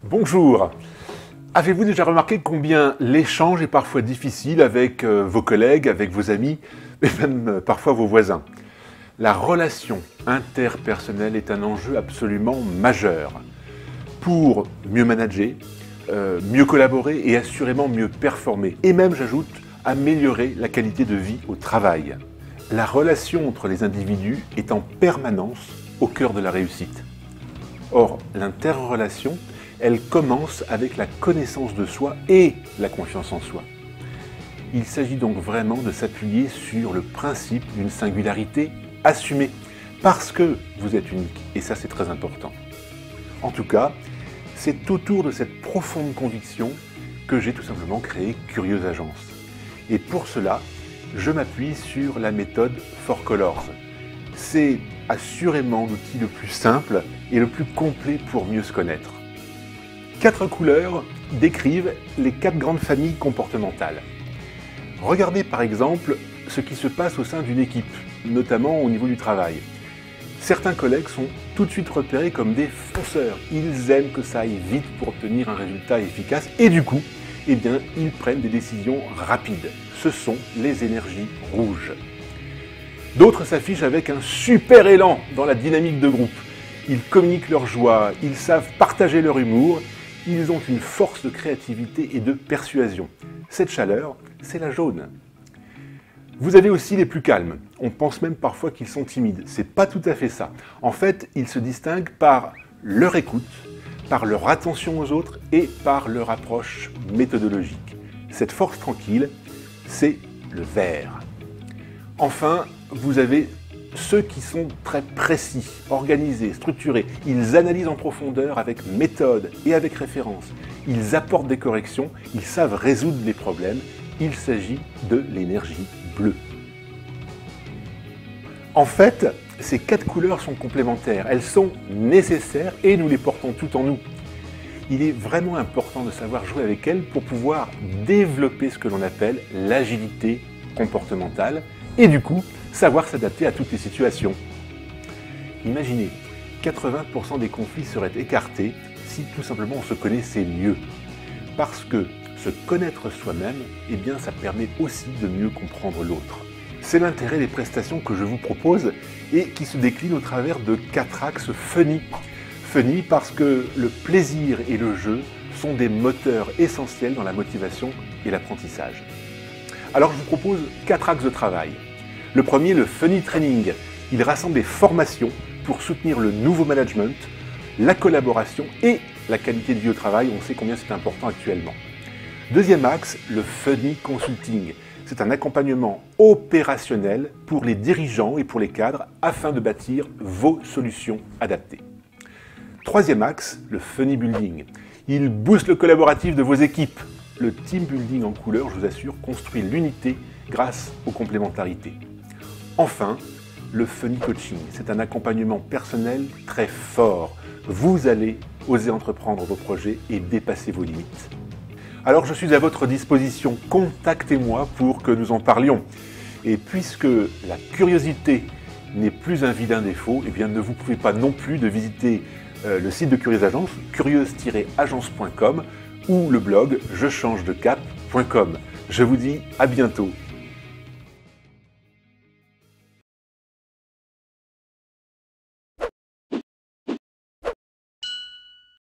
Bonjour. Avez-vous déjà remarqué combien l'échange est parfois difficile avec vos collègues, avec vos amis, et même parfois vos voisins? La relation interpersonnelle est un enjeu absolument majeur pour mieux manager, mieux collaborer et assurément mieux performer. Et même, j'ajoute, améliorer la qualité de vie au travail. La relation entre les individus est en permanence au cœur de la réussite. Or, l'interrelation, elle commence avec la connaissance de soi et la confiance en soi. Il s'agit donc vraiment de s'appuyer sur le principe d'une singularité assumée, parce que vous êtes unique, et ça c'est très important. En tout cas, c'est autour de cette profonde conviction que j'ai tout simplement créé Curieuse Agence. Et pour cela, je m'appuie sur la méthode 4Colors. C'est assurément l'outil le plus simple et le plus complet pour mieux se connaître. 4 couleurs décrivent les 4 grandes familles comportementales. Regardez par exemple ce qui se passe au sein d'une équipe, notamment au niveau du travail. Certains collègues sont tout de suite repérés comme des fonceurs. Ils aiment que ça aille vite pour obtenir un résultat efficace et du coup, eh bien, ils prennent des décisions rapides. Ce sont les énergies rouges. D'autres s'affichent avec un super élan dans la dynamique de groupe. Ils communiquent leur joie, ils savent partager leur humour, ils ont une force de créativité et de persuasion. Cette chaleur, c'est la jaune. Vous avez aussi les plus calmes. On pense même parfois qu'ils sont timides. C'est pas tout à fait ça. En fait, ils se distinguent par leur écoute, par leur attention aux autres et par leur approche méthodologique. Cette force tranquille, c'est le vert. Enfin, vous avez ceux qui sont très précis, organisés, structurés. Ils analysent en profondeur avec méthode et avec référence. Ils apportent des corrections, ils savent résoudre les problèmes. Il s'agit de l'énergie bleue. En fait, ces 4 couleurs sont complémentaires. Elles sont nécessaires et nous les portons toutes en nous. Il est vraiment important de savoir jouer avec elles pour pouvoir développer ce que l'on appelle l'agilité comportementale et du coup, savoir s'adapter à toutes les situations. Imaginez, 80% des conflits seraient écartés si tout simplement on se connaissait mieux. Parce que se connaître soi-même, eh bien, ça permet aussi de mieux comprendre l'autre. C'est l'intérêt des prestations que je vous propose et qui se déclinent au travers de 4 axes funny. Funny parce que le plaisir et le jeu sont des moteurs essentiels dans la motivation et l'apprentissage. Alors je vous propose 4 axes de travail. Le premier, le Funny Training. Il rassemble des formations pour soutenir le nouveau management, la collaboration et la qualité de vie au travail. On sait combien c'est important actuellement. Deuxième axe, le Funny Consulting. C'est un accompagnement opérationnel pour les dirigeants et pour les cadres afin de bâtir vos solutions adaptées. Troisième axe, le Funny Building. Il booste le collaboratif de vos équipes. Le team building en couleur, je vous assure, construit l'unité grâce aux complémentarités. Enfin, le Funny Coaching. C'est un accompagnement personnel très fort. Vous allez oser entreprendre vos projets et dépasser vos limites. Alors je suis à votre disposition, contactez-moi pour que nous en parlions. Et puisque la curiosité n'est plus un vilain défaut, eh bien ne vous pouvez pas non plus de visiter le site de Curieuse Agence, curieuse-agence.com ou le blog jechangedecap.com. Je vous dis à bientôt.